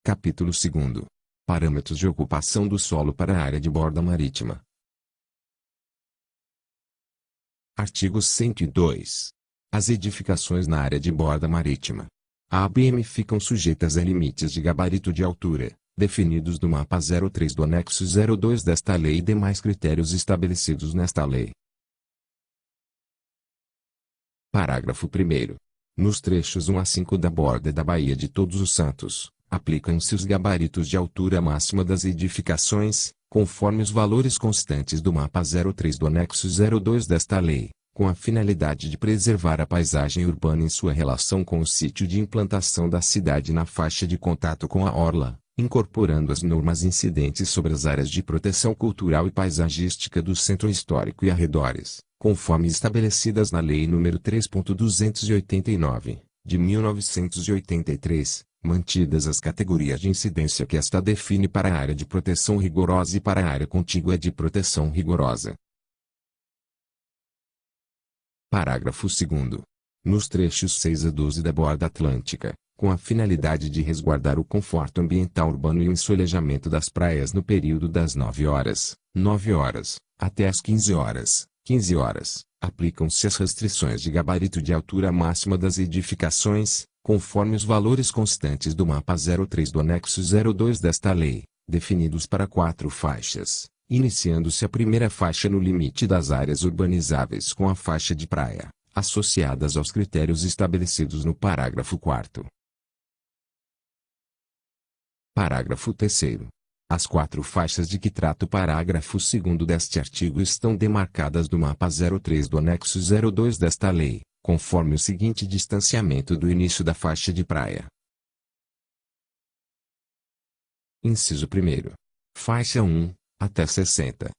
Capítulo 2. Parâmetros de ocupação do solo para a área de borda marítima. Artigo 102. As edificações na área de borda marítima. A ABM ficam sujeitas a limites de gabarito de altura, definidos no mapa 03 do anexo 02 desta lei e demais critérios estabelecidos nesta lei. Parágrafo 1º. Nos trechos 1 a 5 da borda da Baía de Todos os Santos, aplicam-se os gabaritos de altura máxima das edificações, conforme os valores constantes do mapa 03 do anexo 02 desta lei, com a finalidade de preservar a paisagem urbana em sua relação com o sítio de implantação da cidade na faixa de contato com a orla, incorporando as normas incidentes sobre as áreas de proteção cultural e paisagística do centro histórico e arredores, conforme estabelecidas na Lei nº 3.289, de 1983, mantidas as categorias de incidência que esta define para a área de proteção rigorosa e para a área contígua de proteção rigorosa. Parágrafo 2º. Nos trechos 6 a 12 da borda atlântica, com a finalidade de resguardar o conforto ambiental urbano e o ensolejamento das praias no período das 9 horas, até as 15 horas, aplicam-se as restrições de gabarito de altura máxima das edificações, conforme os valores constantes do mapa 03 do anexo 02 desta lei, definidos para 4 faixas, iniciando-se a primeira faixa no limite das áreas urbanizáveis com a faixa de praia, associadas aos critérios estabelecidos no parágrafo 4º. Parágrafo 3º. As 4 faixas de que trata o parágrafo 2º deste artigo estão demarcadas no mapa 03 do anexo 02 desta lei, conforme o seguinte distanciamento do início da faixa de praia. Inciso 1º. Faixa 1, até 60.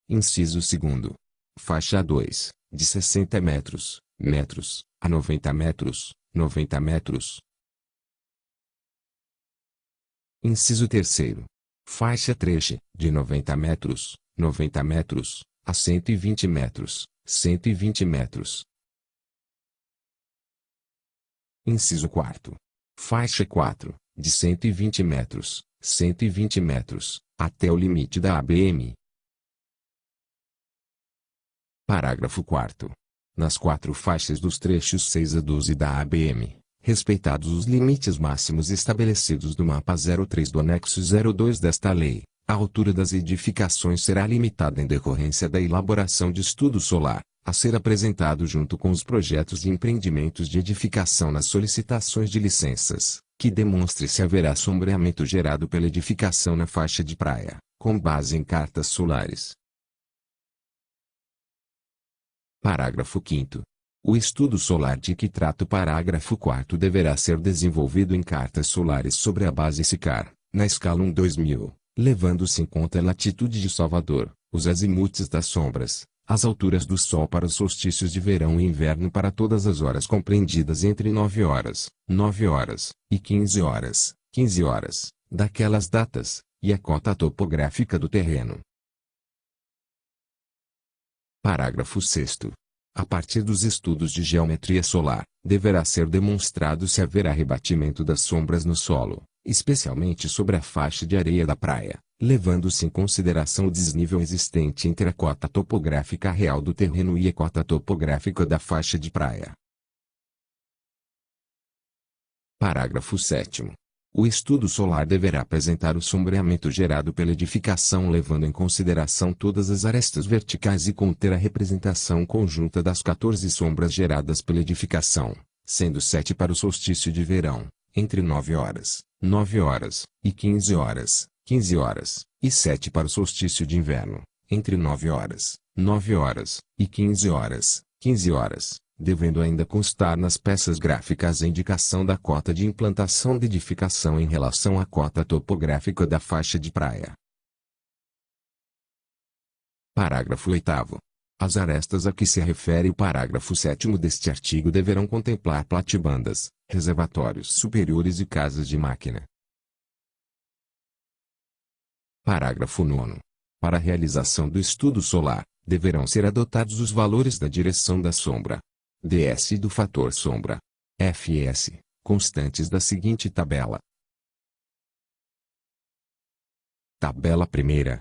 Inciso 2º. Faixa 2, de 60 metros, a 90 metros. Inciso 3º. Faixa 3, de 90 metros, a 120 metros. Inciso 4º. Faixa 4, de 120 metros, até o limite da ABM. Parágrafo 4º. Nas 4 faixas dos trechos 6 a 12 da ABM, respeitados os limites máximos estabelecidos no mapa 03 do anexo 02 desta lei, a altura das edificações será limitada em decorrência da elaboração de estudo solar, a ser apresentado junto com os projetos de empreendimentos de edificação nas solicitações de licenças, que demonstre se haverá sombreamento gerado pela edificação na faixa de praia, com base em cartas solares. Parágrafo 5º. O estudo solar de que trata o parágrafo 4º deverá ser desenvolvido em cartas solares sobre a base SICAR, na escala 1/2000, levando-se em conta a latitude de Salvador, os azimutes das sombras, as alturas do Sol para os solstícios de verão e inverno para todas as horas compreendidas entre 9 horas e 15 horas, daquelas datas, e a cota topográfica do terreno. Parágrafo 6º. A partir dos estudos de geometria solar, deverá ser demonstrado se haverá rebatimento das sombras no solo, especialmente sobre a faixa de areia da praia, levando-se em consideração o desnível existente entre a cota topográfica real do terreno e a cota topográfica da faixa de praia. Parágrafo 7º. O estudo solar deverá apresentar o sombreamento gerado pela edificação levando em consideração todas as arestas verticais e conter a representação conjunta das 14 sombras geradas pela edificação, sendo 7 para o solstício de verão, entre 9 horas e 15 horas, e 7 para o solstício de inverno, entre 9 horas e 15 horas, devendo ainda constar nas peças gráficas a indicação da cota de implantação da edificação em relação à cota topográfica da faixa de praia. Parágrafo 8º. As arestas a que se refere o parágrafo 7º deste artigo deverão contemplar platibandas, reservatórios superiores e casas de máquina. Parágrafo 9º. Para a realização do estudo solar, deverão ser adotados os valores da direção da sombra, ds e do fator sombra, fs, constantes da seguinte tabela. Tabela 1ª.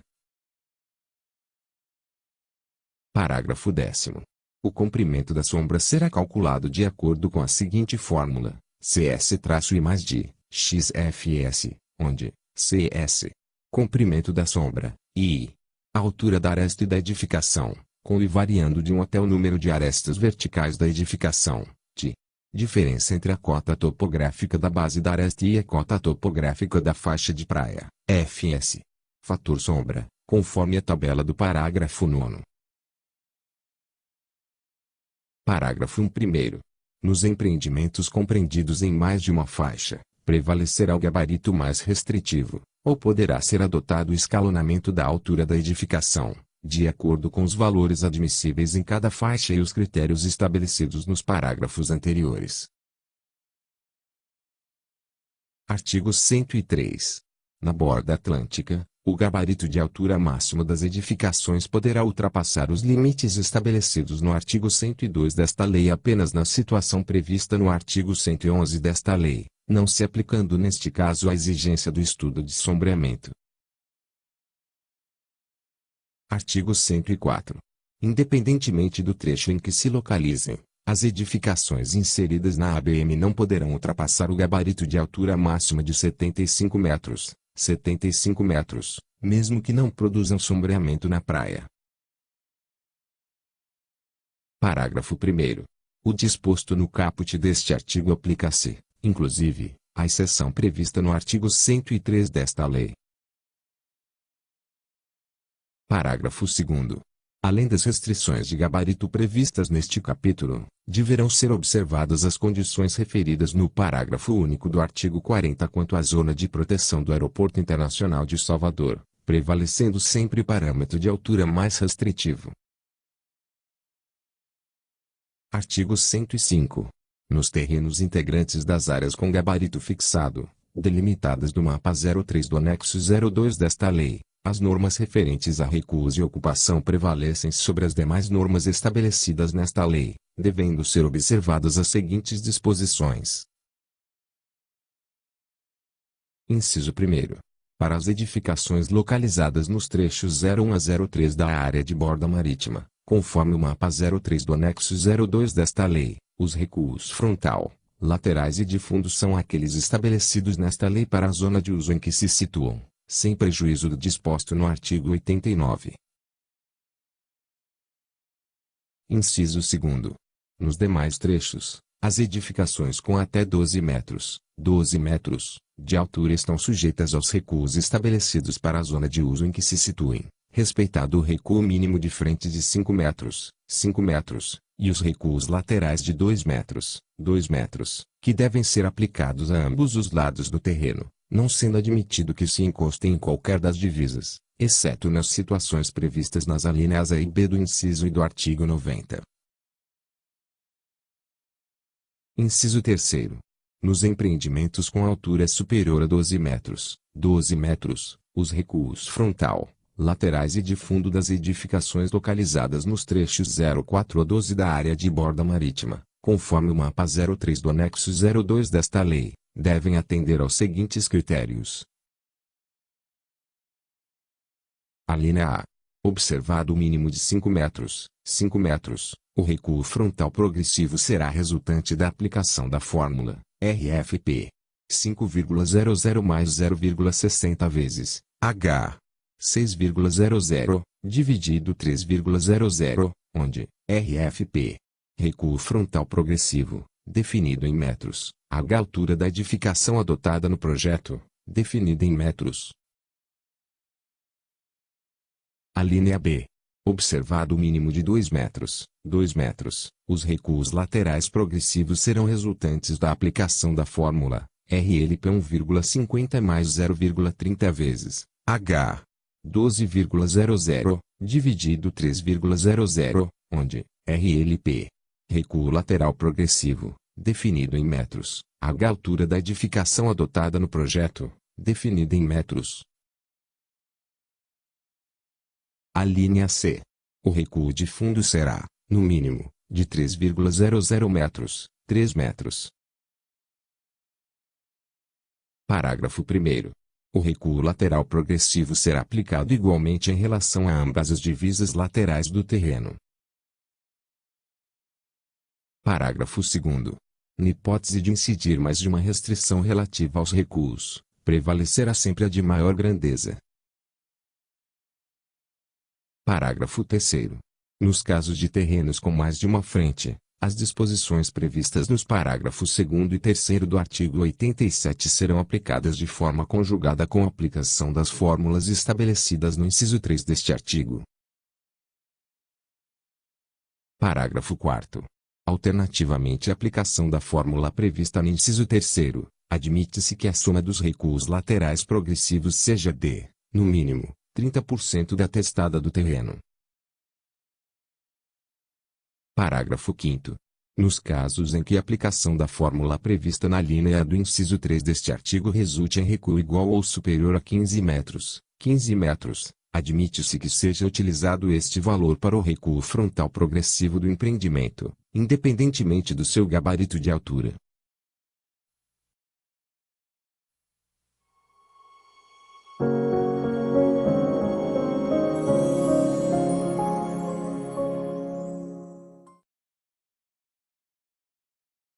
Parágrafo 10º. O comprimento da sombra será calculado de acordo com a seguinte fórmula: CS-I mais D, XFS, onde CS, comprimento da sombra, e a altura da aresta e da edificação, com I variando de 1 até o número de arestas verticais da edificação, T. Diferença entre a cota topográfica da base da aresta e a cota topográfica da faixa de praia, FS. Fator sombra, conforme a tabela do parágrafo 9º. Parágrafo 1º. Nos empreendimentos compreendidos em mais de uma faixa, prevalecerá o gabarito mais restritivo, ou poderá ser adotado o escalonamento da altura da edificação, de acordo com os valores admissíveis em cada faixa e os critérios estabelecidos nos parágrafos anteriores. Artigo 103. Na borda atlântica, o gabarito de altura máxima das edificações poderá ultrapassar os limites estabelecidos no artigo 102 desta lei apenas na situação prevista no artigo 111 desta lei, não se aplicando neste caso a exigência do estudo de sombreamento. Artigo 104. Independentemente do trecho em que se localizem, as edificações inseridas na ABM não poderão ultrapassar o gabarito de altura máxima de 75 metros, mesmo que não produzam sombreamento na praia. Parágrafo 1º. O disposto no caput deste artigo aplica-se, inclusive, à exceção prevista no artigo 103 desta lei. Parágrafo 2º. Além das restrições de gabarito previstas neste capítulo, deverão ser observadas as condições referidas no parágrafo único do artigo 40 quanto à zona de proteção do Aeroporto Internacional de Salvador, prevalecendo sempre o parâmetro de altura mais restritivo. Artigo 105. Nos terrenos integrantes das áreas com gabarito fixado, delimitadas no mapa 03 do anexo 02 desta lei, as normas referentes a recuos e ocupação prevalecem sobre as demais normas estabelecidas nesta lei, devendo ser observadas as seguintes disposições. Inciso 1º. Para as edificações localizadas nos trechos 01 a 03 da área de borda marítima, conforme o mapa 03 do anexo 02 desta lei, os recuos frontal, laterais e de fundo são aqueles estabelecidos nesta lei para a zona de uso em que se situam, sem prejuízo do disposto no artigo 89. Inciso 2º. Nos demais trechos, as edificações com até 12 metros, de altura estão sujeitas aos recuos estabelecidos para a zona de uso em que se situem, respeitado o recuo mínimo de frente de 5 metros, e os recuos laterais de 2 metros, que devem ser aplicados a ambos os lados do terreno, não sendo admitido que se encostem em qualquer das divisas, exceto nas situações previstas nas alíneas A e B do inciso e do artigo 90. Inciso 3º. Nos empreendimentos com altura superior a 12 metros, os recuos frontal, laterais e de fundo das edificações localizadas nos trechos 04 a 12 da área de borda marítima, conforme o mapa 03 do anexo 02 desta lei, devem atender aos seguintes critérios. Alínea A. Observado o mínimo de 5 metros, o recuo frontal progressivo será resultante da aplicação da fórmula RFP 5,00 mais 0,60 vezes H 6,00 dividido 3,00, onde RFP, recuo frontal progressivo, definido em metros, H altura da edificação adotada no projeto, definida em metros. Alínea B. Observado o mínimo de 2 metros, os recuos laterais progressivos serão resultantes da aplicação da fórmula RLP 1,50 mais 0,30 vezes H 12,00 dividido 3,00, onde RLP, recuo lateral progressivo, definido em metros, H altura da edificação adotada no projeto, definida em metros. Alínea C. O recuo de fundo será, no mínimo, de 3,00 metros, 3 metros. Parágrafo 1º. O recuo lateral progressivo será aplicado igualmente em relação a ambas as divisas laterais do terreno. Parágrafo 2º. Na hipótese de incidir mais de uma restrição relativa aos recuos, prevalecerá sempre a de maior grandeza. Parágrafo 3º. Nos casos de terrenos com mais de uma frente, as disposições previstas nos parágrafos 2º e 3º do artigo 87 serão aplicadas de forma conjugada com a aplicação das fórmulas estabelecidas no inciso 3 deste artigo. Parágrafo 4º. Alternativamente à aplicação da fórmula prevista no inciso 3º, admite-se que a soma dos recuos laterais progressivos seja de, no mínimo, 30% da testada do terreno. Parágrafo 5º. Nos casos em que a aplicação da fórmula prevista na linha A do inciso 3 deste artigo resulte em recuo igual ou superior a 15 metros, admite-se que seja utilizado este valor para o recuo frontal progressivo do empreendimento, independentemente do seu gabarito de altura.